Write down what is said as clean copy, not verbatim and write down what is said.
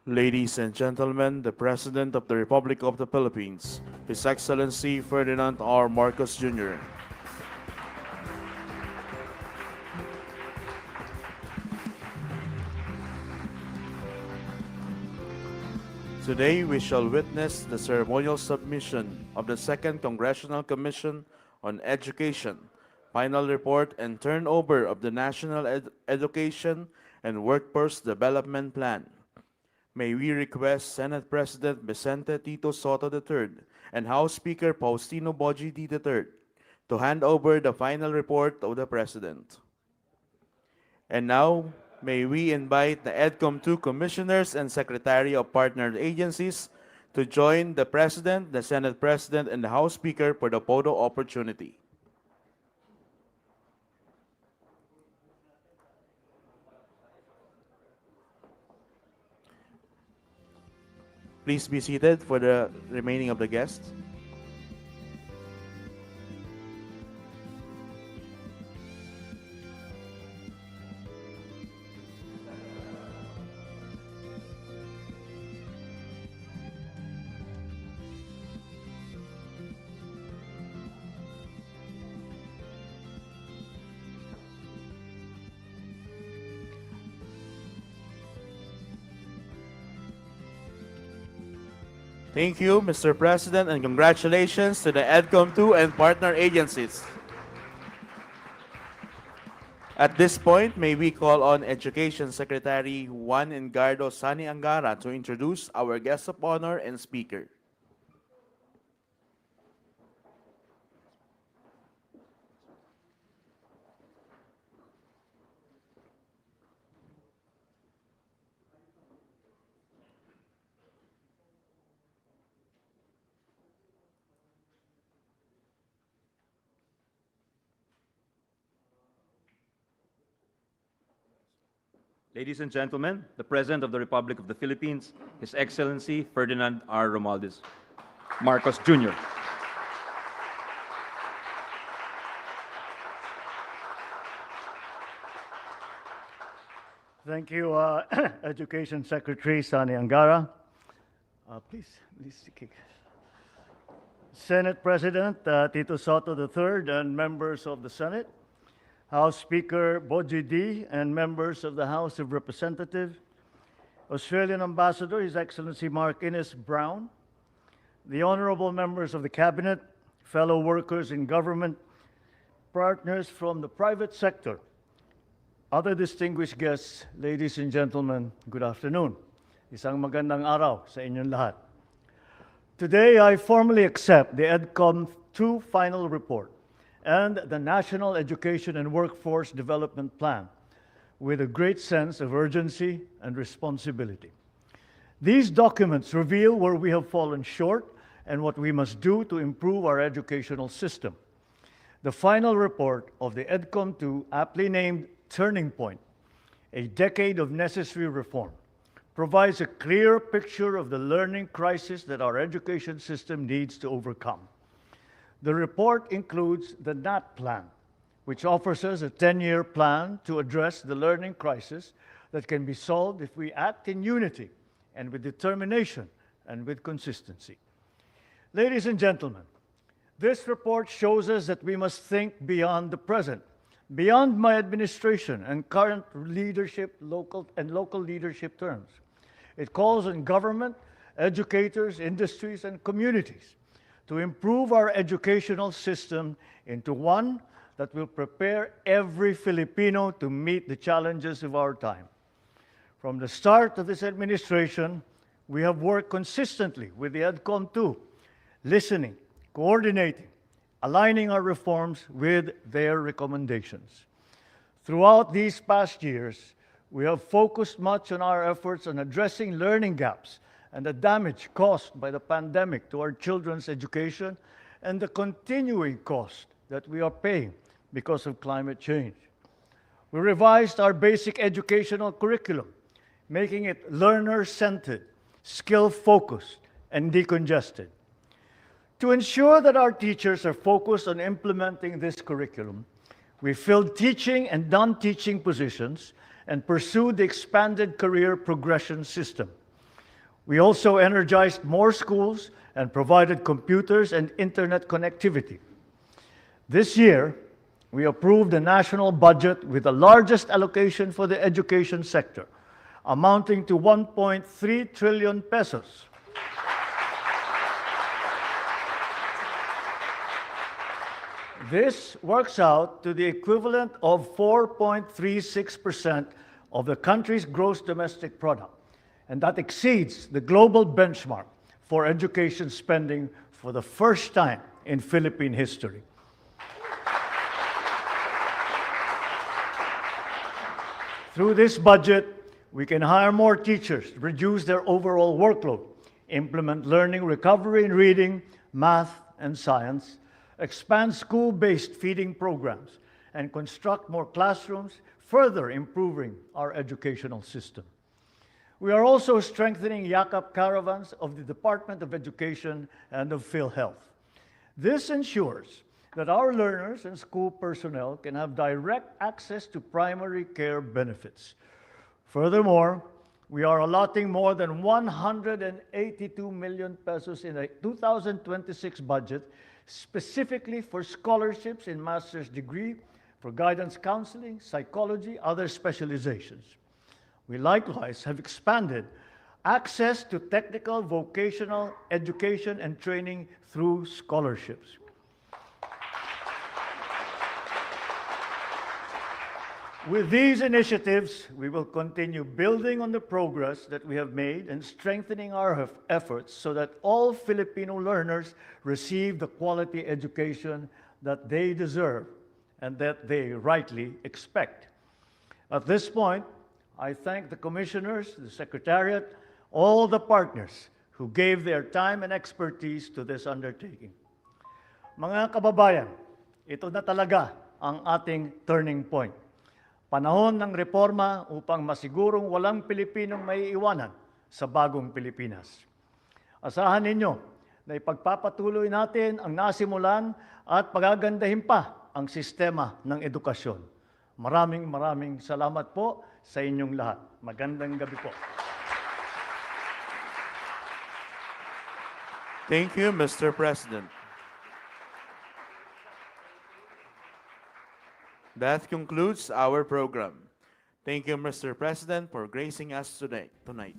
Ladies and gentlemen, the President of the Republic of the Philippines, His Excellency Ferdinand R. Marcos Jr. Today we shall witness the ceremonial submission of the Second Congressional Commission on Education, final report and turnover of the National Education and Workforce Development Plan. May we request Senate President Vicente Tito Soto III and House Speaker Faustino Boji III to hand over the final report of the President. And now, may we invite the EDCOM 2 Commissioners and Secretary of Partner Agencies to join the President, the Senate President, and the House Speaker for the photo opportunity. Please be seated for the remaining of the guests. Thank you, Mr. President, and congratulations to the EDCOM 2 and partner agencies. At this point, may we call on Education Secretary Juan Engardo Sani Angara to introduce our guest of honor and speaker. Ladies and gentlemen, the President of the Republic of the Philippines, His Excellency Ferdinand R. Marcos Jr. Thank you, Education Secretary Sani Angara. Please. Senate President Tito Soto III and members of the Senate, House Speaker Boji D and members of the House of Representatives, Australian Ambassador His Excellency Mark Innes Brown, the honorable members of the Cabinet, fellow workers in government, partners from the private sector, other distinguished guests, ladies and gentlemen, good afternoon. Isang magandang araw sa inyong lahat. Today, I formally accept the EDCOM 2 final report and the National Education and Workforce Development Plan with a great sense of urgency and responsibility. These documents reveal where we have fallen short and what we must do to improve our educational system. The final report of the EDCOM 2, aptly named Turning Point, a decade of necessary reform, provides a clear picture of the learning crisis that our education system needs to overcome. The report includes the NatPlan, which offers us a 10-year plan to address the learning crisis that can be solved if we act in unity and with determination and with consistency. Ladies and gentlemen, this report shows us that we must think beyond the present, beyond my administration and current leadership, local leadership terms. It calls on government, educators, industries, and communities to improve our educational system into one that will prepare every Filipino to meet the challenges of our time. From the start of this administration, we have worked consistently with the EDCOM 2, listening, coordinating, aligning our reforms with their recommendations. Throughout these past years, we have focused much on our efforts on addressing learning gaps and the damage caused by the pandemic to our children's education and the continuing cost that we are paying because of climate change. We revised our basic educational curriculum, making it learner-centered, skill-focused, and decongested. To ensure that our teachers are focused on implementing this curriculum, we filled teaching and non-teaching positions and pursued the expanded career progression system. We also energized more schools and provided computers and internet connectivity. This year, we approved a national budget with the largest allocation for the education sector, amounting to 1.3 trillion pesos. This works out to the equivalent of 4.36% of the country's gross domestic product, and that exceeds the global benchmark for education spending for the first time in Philippine history. Through this budget, we can hire more teachers, reduce their overall workload, implement learning recovery in reading, math, and science, expand school-based feeding programs, and construct more classrooms, further improving our educational system. We are also strengthening Yakap caravans of the Department of Education and of PhilHealth. This ensures that our learners and school personnel can have direct access to primary care benefits. Furthermore, we are allotting more than 182 million pesos in a 2026 budget specifically for scholarships in master's degree, for guidance counseling, psychology, other specializations. We likewise have expanded access to technical vocational education and training through scholarships. With these initiatives, we will continue building on the progress that we have made and strengthening our efforts so that all Filipino learners receive the quality education that they deserve and that they rightly expect. At this point, I thank the commissioners, the secretariat, all the partners who gave their time and expertise to this undertaking. Mga kababayan, ito na talaga ang ating turning point. Panahon ng reforma upang masigurong walang Pilipinong maiiwanan sa bagong Pilipinas. Asahan ninyo na ipagpapatuloy natin ang nasimulan at pagagandahin pa ang sistema ng edukasyon. Maraming salamat po sa inyong lahat. Magandang gabi po. Thank you, Mr. President. That concludes our program. Thank you, Mr. President, for gracing us tonight.